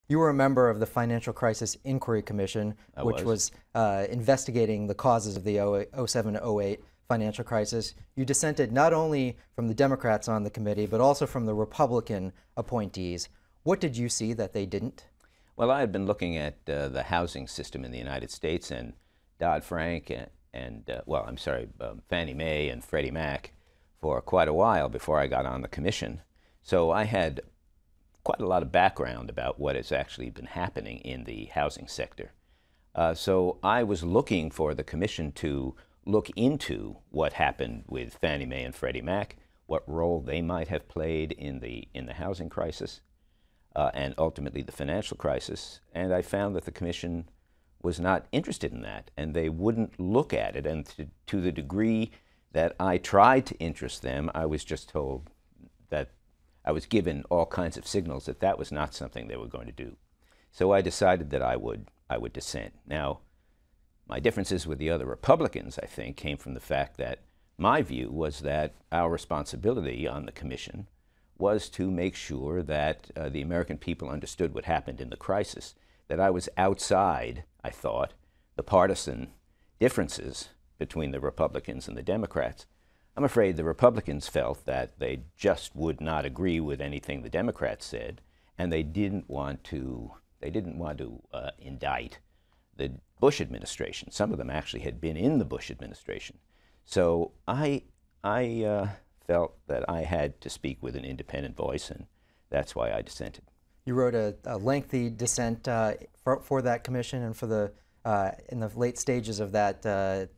You were a member of the Financial Crisis Inquiry Commission, which was investigating the causes of the 07-08 financial crisis. You dissented not only from the Democrats on the committee, but also from the Republican appointees. What did you see that they didn't? Well, I had been looking at the housing system in the United States and Dodd-Frank Fannie Mae and Freddie Mac for quite a while before I got on the commission. So I had quite a lot of background about what has actually been happening in the housing sector. So I was looking for the commission to look into what happened with Fannie Mae and Freddie Mac, what role they might have played in the housing crisis, and ultimately the financial crisis. And I found that the commission was not interested in that, and they wouldn't look at it. And to the degree that I tried to interest them, I was just told that I was given all kinds of signals that that was not something they were going to do. So I decided that I would dissent. Now, my differences with the other Republicans, I think, came from the fact that my view was that our responsibility on the commission was to make sure that the American people understood what happened in the crisis, that I was outside, I thought, the partisan differences between the Republicans and the Democrats. I'm afraid the Republicans felt that they just would not agree with anything the Democrats said, and they didn't want to indict the Bush administration. Some of them actually had been in the Bush administration. So I felt that I had to speak with an independent voice, and that's why I dissented. You wrote a lengthy dissent for that commission and for the in the late stages of that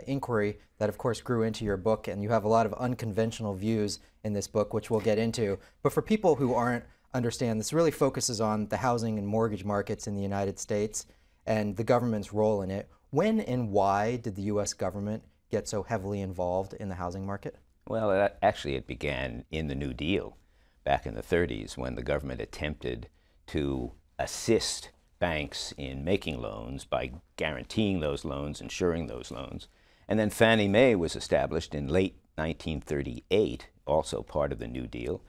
inquiry that, of course, grew into your book, and you have a lot of unconventional views in this book, which we'll get into. But for people who aren't understand, this really focuses on the housing and mortgage markets in the United States and the government's role in it. When and why did the U.S. government get so heavily involved in the housing market? Well, actually, it began in the New Deal back in the 30s when the government attempted to assist banks in making loans by guaranteeing those loans, insuring those loans. And then Fannie Mae was established in late 1938, also part of the New Deal,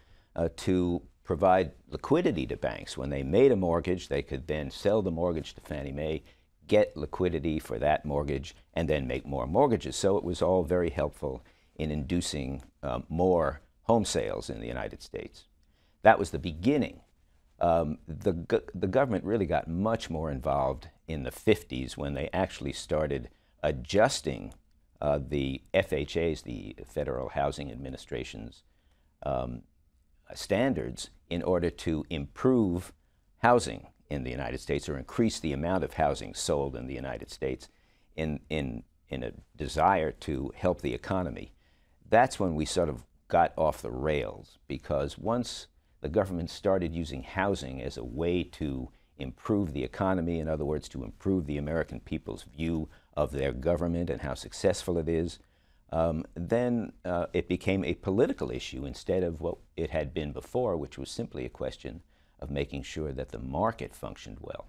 to provide liquidity to banks. When they made a mortgage, they could then sell the mortgage to Fannie Mae, get liquidity for that mortgage, and then make more mortgages. So it was all very helpful in inducing more home sales in the United States. That was the beginning. The government really got much more involved in the 50s when they actually started adjusting the FHA's, the Federal Housing Administration's, standards in order to improve housing in the United States or increase the amount of housing sold in the United States in a desire to help the economy. That's when we sort of got off the rails, because once the government started using housing as a way to improve the economy, in other words, to improve the American people's view of their government and how successful it is, then it became a political issue instead of what it had been before, which was simply a question of making sure that the market functioned well.